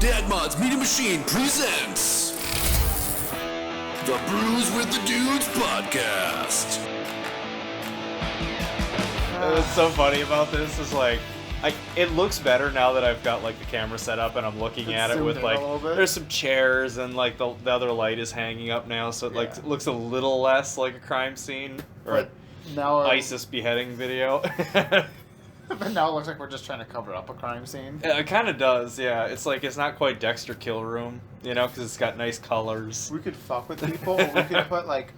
Dad Mod's Media Machine presents the Brews with the Dudes podcast. What's so funny about this is it looks better now that I've got like the camera set up and I'm looking at it with like there's some chairs and like the other light is hanging up now, so it looks a little less like a crime scene or now ISIS beheading video. But now it looks like we're just trying to cover up a crime scene. It kind of does, yeah. It's like it's not quite Dexter Kill Room, you know, because it's got nice colors. We could fuck with people. We could put like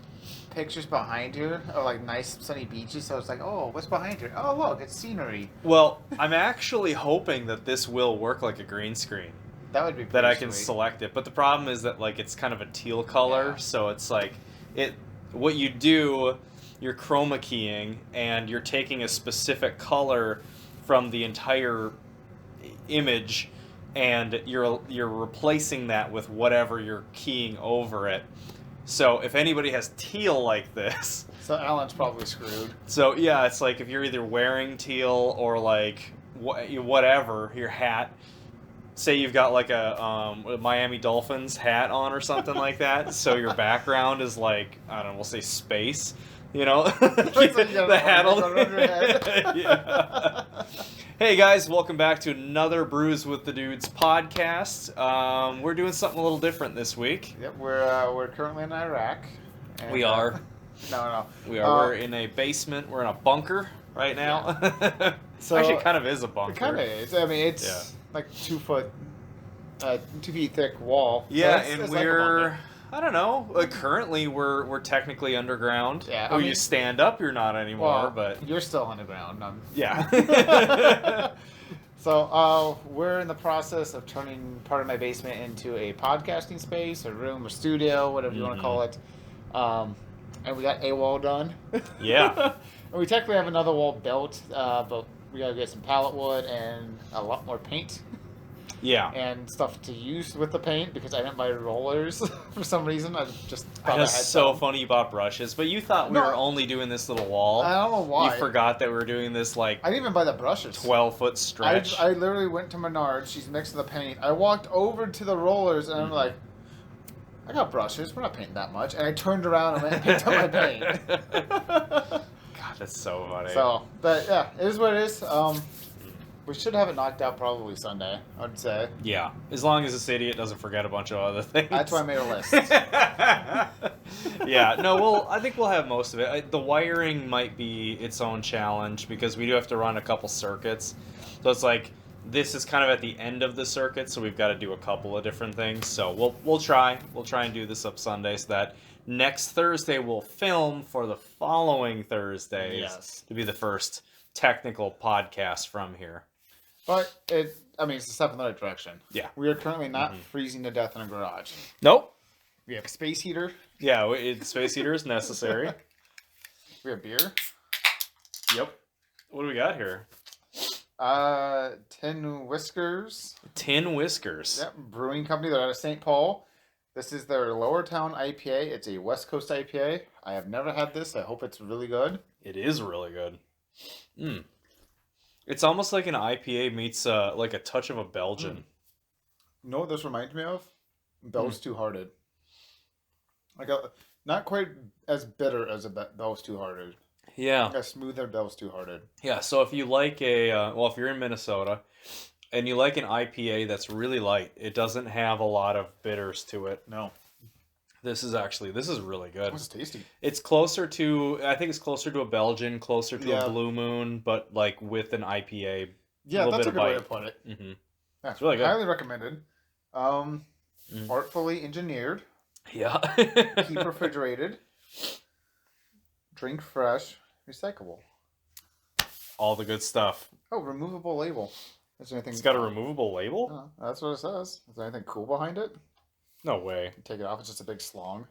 pictures behind you of like nice sunny beaches. So it's like, oh, what's behind you? Oh, look, it's scenery. Well, I'm actually hoping that this will work like a green screen. That would be that I can sweet. select it. But the problem is that like it's kind of a teal color, so it's like what you do, you're chroma keying and you're taking a specific color from the entire image and you're replacing that with whatever you're keying over it. So if anybody has teal like this, so Alan's probably screwed. So yeah, it's like if you're either wearing teal or like whatever, your hat, say you've got like a Miami Dolphins hat on or something like that, so your background is like, I don't know, we'll say space, you know? The hat on your head. Yeah. Hey guys, welcome back to another Brews with the Dudes podcast. We're doing something a little different this week. Yep, we're currently in Iraq. And, we are. No. We are. We're in a basement. We're in a bunker right now. Yeah. So actually, it kind of is a bunker. It kind of is. I mean, it's like 2 feet thick wall. Yeah, so and it's we're, like I don't know. Currently, we're technically underground. Yeah. I mean, you stand up, you're not anymore. But you're still underground. Yeah. So we're in the process of turning part of my basement into a podcasting space, a room, a studio, whatever you want to call it. And we got a wall done. Yeah. And we technically have another wall built, but we gotta get some pallet wood and a lot more paint. Yeah. And stuff to use with the paint because I didn't buy rollers for some reason. I just thought That's so some. funny you bought brushes, but you thought we were only doing this little wall. I don't know why. You forgot that we were doing this like I didn't even buy the brushes. 12-foot stretch. I literally went to Menards. She's mixing the paint. I walked over to the rollers and I'm like, I got brushes. We're not painting that much. And I turned around and went and picked up my paint. God, that's so funny. So, but yeah, it is what it is. We should have it knocked out probably Sunday, I would say. Yeah, as long as this idiot doesn't forget a bunch of other things. That's why I made a list. Yeah, no, I think we'll have most of it. The wiring might be its own challenge because we do have to run a couple circuits. So it's like, this is kind of at the end of the circuit, so we've got to do a couple of different things. So we'll try and do this up Sunday so that next Thursday we'll film for the following Thursdays to be the first technical podcast from here. But it's a step in the right direction. Yeah. We are currently not freezing to death in a garage. Nope. We have a space heater. Yeah, space heater is necessary. We have beer. Yep. What do we got here? Tin Whiskers. Tin Whiskers. Yep, brewing company. They're out of St. Paul. This is their Lower Town IPA. It's a West Coast IPA. I have never had this. I hope it's really good. It is really good. It's almost like an IPA meets like a touch of a Belgian. You know what this reminds me of? Bell's Two Hearted. Not quite as bitter as a Bell's Two Hearted. Yeah. Like a smoother Bell's Two Hearted. Yeah, so if you like if you're in Minnesota and you like an IPA that's really light, it doesn't have a lot of bitters to it. No. This is really good. It's tasty. It's closer to, I think it's closer to a Belgian, closer to a Blue Moon, but like with an IPA. Yeah, that's a good way to put it. Mm-hmm. Yeah, it's really good. Highly recommended. Artfully engineered. Yeah. Keep refrigerated. Drink fresh. Recyclable. All the good stuff. Oh, removable label. Is there anything? It's got a removable label? Oh, that's what it says. Is there anything cool behind it? No way. You take it off, it's just a big slong.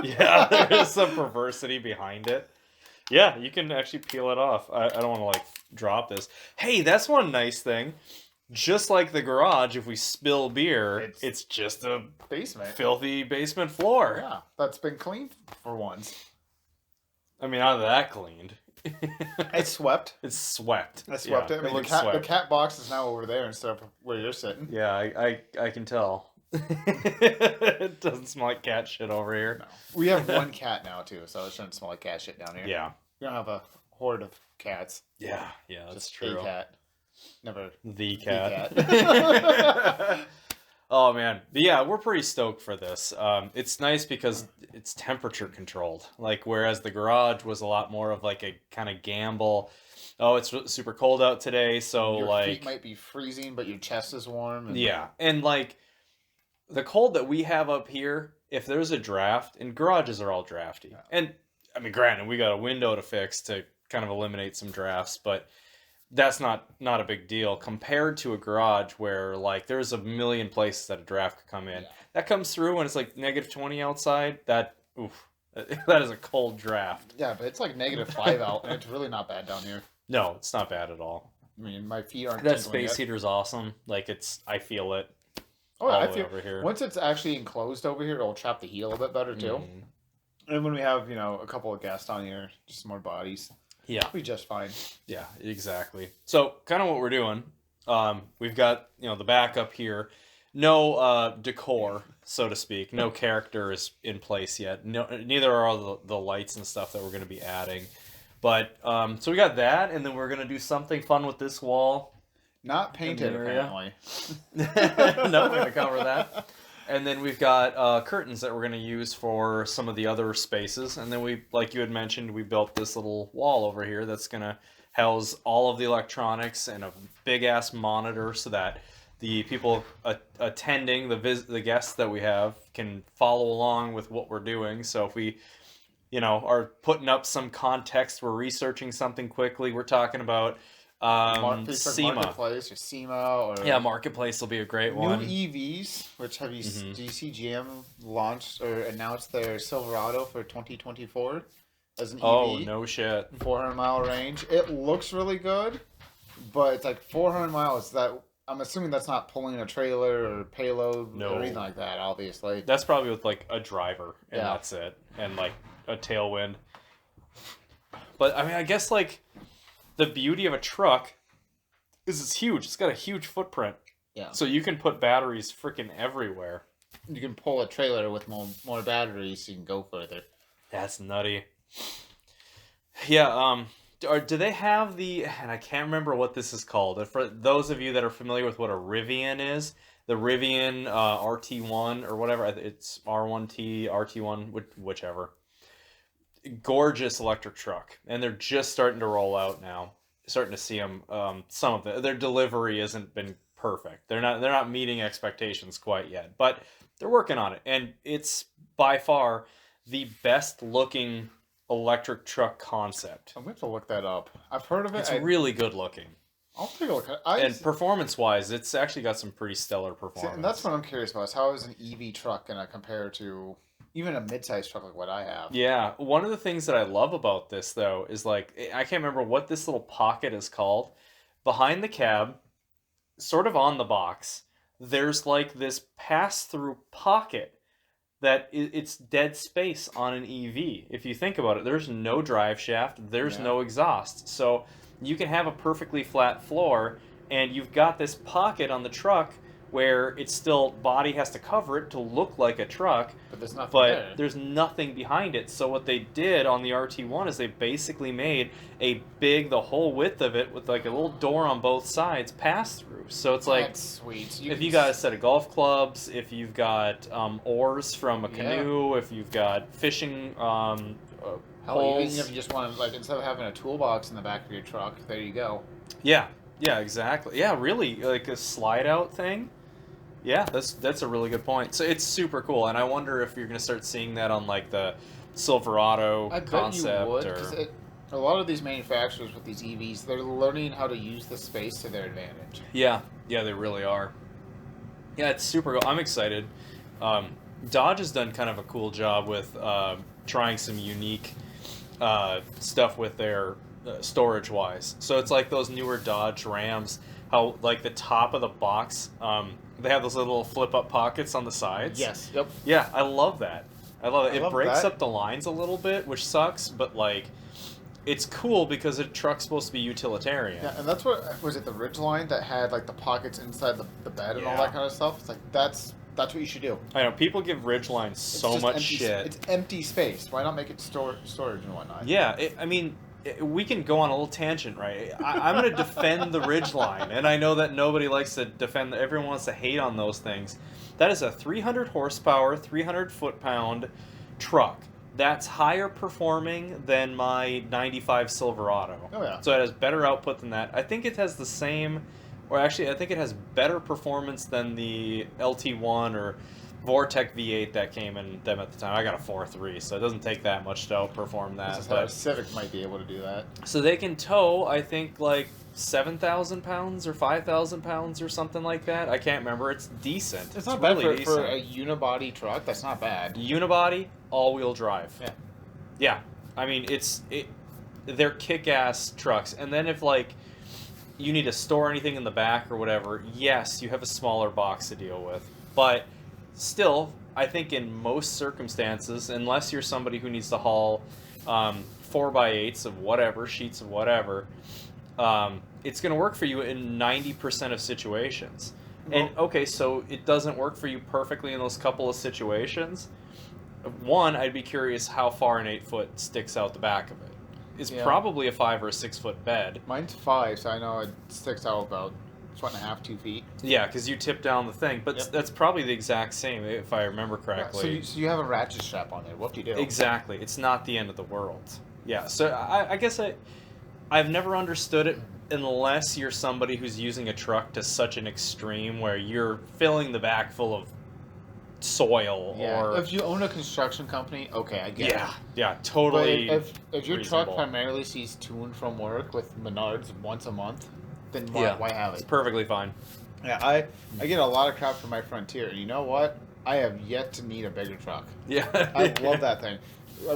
Yeah, there's some perversity behind it. Yeah, you can actually peel it off. I don't want to drop this. Hey, that's one nice thing. Just like the garage, if we spill beer, it's just a basement, filthy basement floor. Yeah, that's been cleaned for once. I mean, not that cleaned. It's swept. It's swept. I swept Yeah, it. I mean, looks the swept. cat box is now over there instead of where you're sitting. Yeah, I can tell. It doesn't smell like cat shit over here. No. We have one cat now, too, so it shouldn't smell like cat shit down here. Yeah. We don't have a horde of cats. Yeah, that's Just true. a cat. Never The cat. cat. Oh man, but yeah, we're pretty stoked for this. It's nice because it's temperature controlled. Like whereas the garage was a lot more of like a kind of gamble. Oh, it's super cold out today, so Your like feet might be freezing, but your chest is warm. And... yeah, and like the cold that we have up here, if there's a draft, and garages are all drafty, Yeah. and I mean, granted, we got a window to fix to kind of eliminate some drafts, but that's not a big deal compared to a garage where like there's a million places that a draft could come in. Yeah. That comes through when it's like -20 outside. That that is a cold draft. Yeah, but it's like -5 out, and it's really not bad down here. No, it's not bad at all. I mean, my feet aren't. That tingling space yet. heater's awesome. Like I feel it. Oh, yeah, all I the way feel over here. once it's actually enclosed over here, it'll trap the heat a little bit better too. Mhm. And when we have a couple of guests on here, just more bodies, Yeah. it'll be just fine. Yeah, exactly. So, kind of what we're doing, we've got, the back up here. No decor, so to speak. No characters in place yet. No, neither are all the lights and stuff that we're going to be adding. But, so we got that, and then we're going to do something fun with this wall. Not painted, area. apparently. No, we're going to cover that. And then we've got curtains that we're going to use for some of the other spaces. And then we, like you had mentioned, we built this little wall over here that's going to house all of the electronics and a big-ass monitor so that the people attending, the guests that we have, can follow along with what we're doing. So if we, are putting up some context, we're researching something quickly, we're talking about Facebook SEMA. Marketplace or SEMA or Yeah, Marketplace will be a great new one. EVs, which do you see GM launched or announced their Silverado for 2024 as an EV? Oh, no shit. 400-mile range. It looks really good, but it's like 400 miles. That I'm assuming that's not pulling a trailer or payload or anything like that. Obviously, That's probably with like a driver, and Yeah. that's it, and like a tailwind. But I mean, I guess like the beauty of a truck is it's huge. It's got a huge footprint. Yeah. So you can put batteries freaking everywhere. You can pull a trailer with more batteries, so you can go further. That's nutty. Yeah. Do they have and I can't remember what this is called. For those of you that are familiar with what a Rivian is, the Rivian RT1 or whatever, it's R1T, RT1, whichever. Gorgeous electric truck, and they're just starting to roll out now. Starting to see them. Some of their delivery hasn't been perfect. They're not meeting expectations quite yet, but they're working on it, and it's by far the best looking electric truck concept. I'm going to look that up. I've heard of it. It's really good looking. I'll take a look at it. And performance-wise, it's actually got some pretty stellar performance. And that's what I'm curious about. Is how is an EV truck going to compare to even a mid-sized truck like what I have? Yeah, one of the things that I love about this, though, is like, I can't remember what this little pocket is called. Behind the cab, sort of on the box, there's like this pass-through pocket that it's dead space on an EV. If you think about it, there's no drive shaft, there's no exhaust. So you can have a perfectly flat floor, and you've got this pocket on the truck where it's still, body has to cover it to look like a truck, But there's nothing but there. there's nothing behind it. So what they did on the RT1 is they basically made the whole width of it with like a little door on both sides pass through. So it's like, That's sweet. if you got a set of golf clubs, if you've got oars from a canoe, if you've got fishing Hell, poles. even if you just want to, like, instead of having a toolbox in the back of your truck, there you go. Yeah, exactly. Yeah, really, like a slide out thing. Yeah, that's a really good point. So it's super cool, and I wonder if you're gonna start seeing that on like the Silverado I bet concept you would, or. 'cause a lot of these manufacturers with these EVs, they're learning how to use the space to their advantage. Yeah, they really are. Yeah, it's super cool. I'm excited. Dodge has done kind of a cool job with trying some unique stuff with their storage-wise. So it's like those newer Dodge Rams, how like the top of the box, they have those little flip-up pockets on the sides. Yes. Yep. Yeah, I love that. I love it. I It love breaks that. up the lines a little bit, which sucks, but like it's cool because a truck's supposed to be utilitarian. Yeah, and that's what was it the Ridgeline that had like the pockets inside the bed and all Yeah. that kind of stuff. It's like that's what you should do. I know people give Ridgeline It's so just much empty, shit. It's empty space. Why not make it storage and whatnot? Yeah, we can go on a little tangent, right? I'm going to defend the Ridgeline, and I know that nobody likes to defend. Everyone wants to hate on those things. That is a 300 horsepower, 300 foot-pound truck. That's higher performing than my 95 Silverado. Oh, yeah. So it has better output than that. I think it has the same, or actually I think it has better performance than the LT1 or Vortec V8 that came in them at the time. I got a 4.3, so it doesn't take that much to outperform that. This is how a Civic might be able to do that. So they can tow, I think, like 7,000 pounds or 5,000 pounds or something like that. I can't remember. It's decent. It's not bad really for decent. a unibody truck. That's not bad. Unibody, all-wheel drive. Yeah. Yeah. I mean, they're kick-ass trucks. And then if, like, you need to store anything in the back or whatever, yes, you have a smaller box to deal with. But still, I think in most circumstances, unless you're somebody who needs to haul 4x8s of whatever, sheets of whatever, it's going to work for you in 90% of situations. And, okay, so it doesn't work for you perfectly in those couple of situations. One, I'd be curious how far an 8-foot sticks out the back of it. It's probably a 5 or a 6 foot bed. Mine's 5, so I know it sticks out about 1.5, 2 feet. Yeah, because you tip down the thing. But that's probably the exact same, if I remember correctly. So you have a ratchet strap on there. What do you do? Exactly. It's not the end of the world. Yeah, so I guess I've never understood it unless you're somebody who's using a truck to such an extreme where you're filling the back full of soil or... If you own a construction company, okay, I get it. Yeah, totally. But if your truck reasonable. primarily sees to and from work with Menards once a month, then why have It's it? perfectly fine. Yeah, I get a lot of crap for my Frontier, and you know what? I have yet to need a bigger truck. Yeah. I love that thing.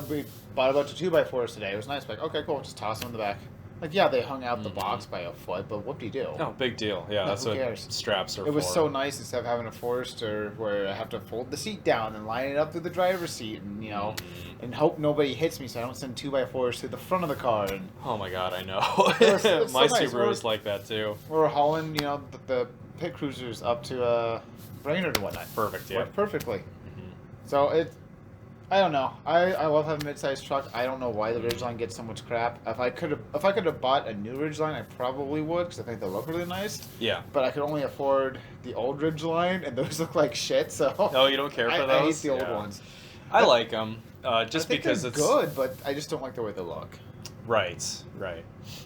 We bought a bunch of 2x4s today. It was nice. Like, okay, cool, just toss them in the back. Like, yeah, they hung out the box by a foot, but what do you do? No, big deal. Yeah, that's who what cares? straps are for. It was so nice instead of having a Forester where I have to fold the seat down and line it up through the driver's seat and, you know, and hope nobody hits me so I don't send 2x4s through the front of the car. And Oh my god, I know. It's My so nice. Subaru was like that too. we're hauling, you know, the pit cruisers up to Brainerd and whatnot. Perfect, yeah. Worked perfectly. So I don't know. I love having a mid-sized truck. I don't know why the Ridgeline gets so much crap. If I could have bought a new Ridgeline, I probably would because I think they look really nice. Yeah. But I could only afford the old Ridgeline, and those look like shit. So Oh, you don't care for those? I hate the old Yeah. ones. I like them, just I think because they're it's good, but I just don't like the way they look. Right.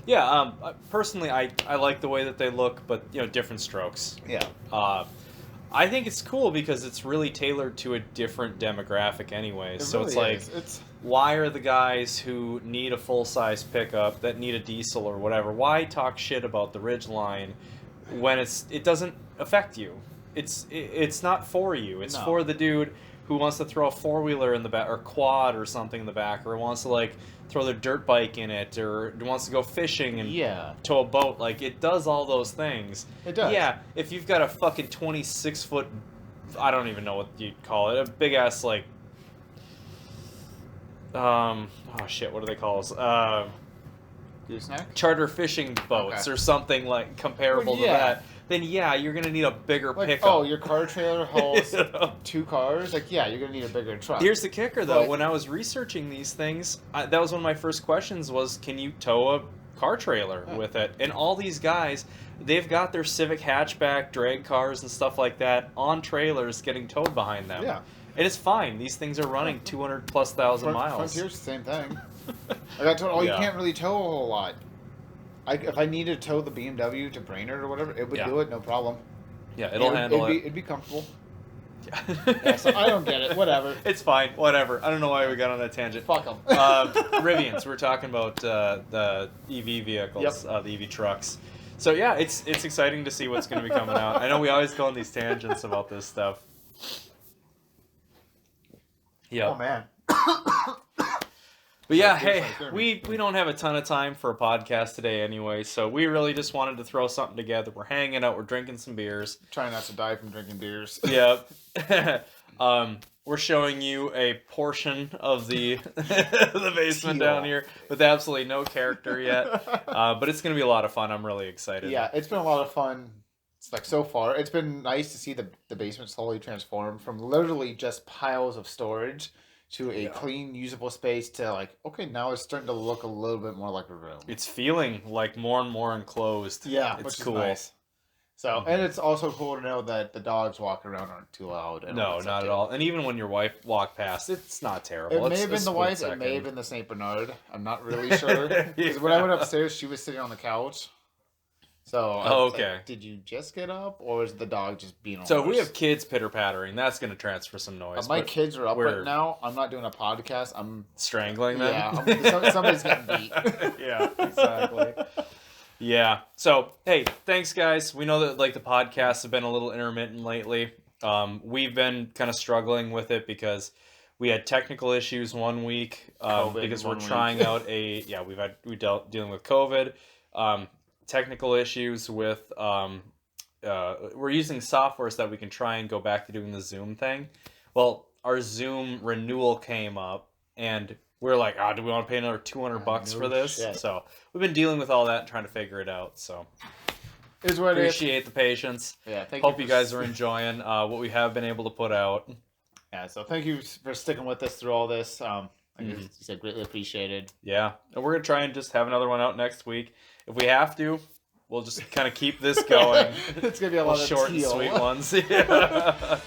Yeah. Personally, I like the way that they look, but different strokes. Yeah. I think it's cool because it's really tailored to a different demographic anyway. So really it's like, is. why are the guys who need a full-size pickup, that need a diesel or whatever, why talk shit about the Ridgeline when it doesn't affect you? It's not for you. It's for the dude who wants to throw a four-wheeler in the back, or quad or something in the back, or wants to like throw their dirt bike in it, or wants to go fishing and tow a boat. Like, it does all those things. It does. Yeah, if you've got a fucking 26-foot, I don't even know what you'd call it, a big-ass, like, oh shit, what do they call those? Gooseneck? Charter fishing boats or something like comparable to that, then you're gonna need a bigger pickup. Oh, your car trailer hauls 2 cars? Like, you're gonna need a bigger truck. Here's the kicker, though. When I was researching these things, that was one of my first questions was, can you tow a car trailer with it? And all these guys, they've got their Civic hatchback, drag cars, and stuff like that on trailers getting towed behind them. Yeah. And it's fine. These things are running 200,000+ miles. Frontier's the same thing. I got told, you can't really tow a whole lot. If I needed to tow the BMW to Brainerd or whatever, it would do it, no problem. Yeah, it'll handle it. It'd be comfortable. Yeah. So I don't get it. Whatever. It's fine. Whatever. I don't know why we got on that tangent. Fuck them. Rivians. We're talking about the EV vehicles, the EV trucks. So yeah, it's exciting to see what's going to be coming out. I know we always go on these tangents about this stuff. Yeah. Oh man. But yeah, hey, we don't have a ton of time for a podcast today anyway, so we really just wanted to throw something together. We're hanging out, we're drinking some beers. Trying not to die from drinking beers. Yeah. we're showing you a portion of the the basement down here with absolutely no character yet. But it's going to be a lot of fun. I'm really excited. Yeah, it's been a lot of fun. It's like so far, it's been nice to see the basement slowly transform from literally just piles of storage to a clean, usable space to like, okay, now it's starting to look a little bit more like a room. It's feeling like more and more enclosed. Yeah, it's which cool. Is nice. So, and it's also cool to know that the dogs walking around aren't too loud. No, not at all. And even when your wife walked past, it's not terrible. It may have been the wife, it may have been the St. Bernard. I'm not really sure. Because when I went upstairs, she was sitting on the couch. So, okay. Like, did you just get up, or is the dog just being on? So if we have kids pitter-pattering, that's going to transfer some noise. My kids are up right now. I'm not doing a podcast. I'm strangling them. Yeah, somebody's getting beat. Yeah, exactly. Yeah. So, hey, thanks, guys. We know that like the podcasts have been a little intermittent lately. We've been kind of struggling with it because we had technical issues one week because we're trying out we're dealing with COVID. Technical issues with we're using software so that we can try and go back to doing the Zoom thing. Well, our Zoom renewal came up and we're like, do we want to pay another $200 for this? Shit. So we've been dealing with all that and trying to figure it out. So appreciate the patience. Yeah, hope you guys are enjoying what we have been able to put out. Yeah, so thank you for sticking with us through all this. Like you said, greatly appreciated. Yeah, and we're gonna try and just have another one out next week. If we have to, we'll just kind of keep this going. It's gonna be a lot of short and sweet ones. Yeah.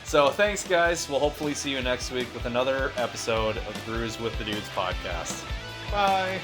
So thanks, guys. We'll hopefully see you next week with another episode of Brews with the Dudes podcast. Bye.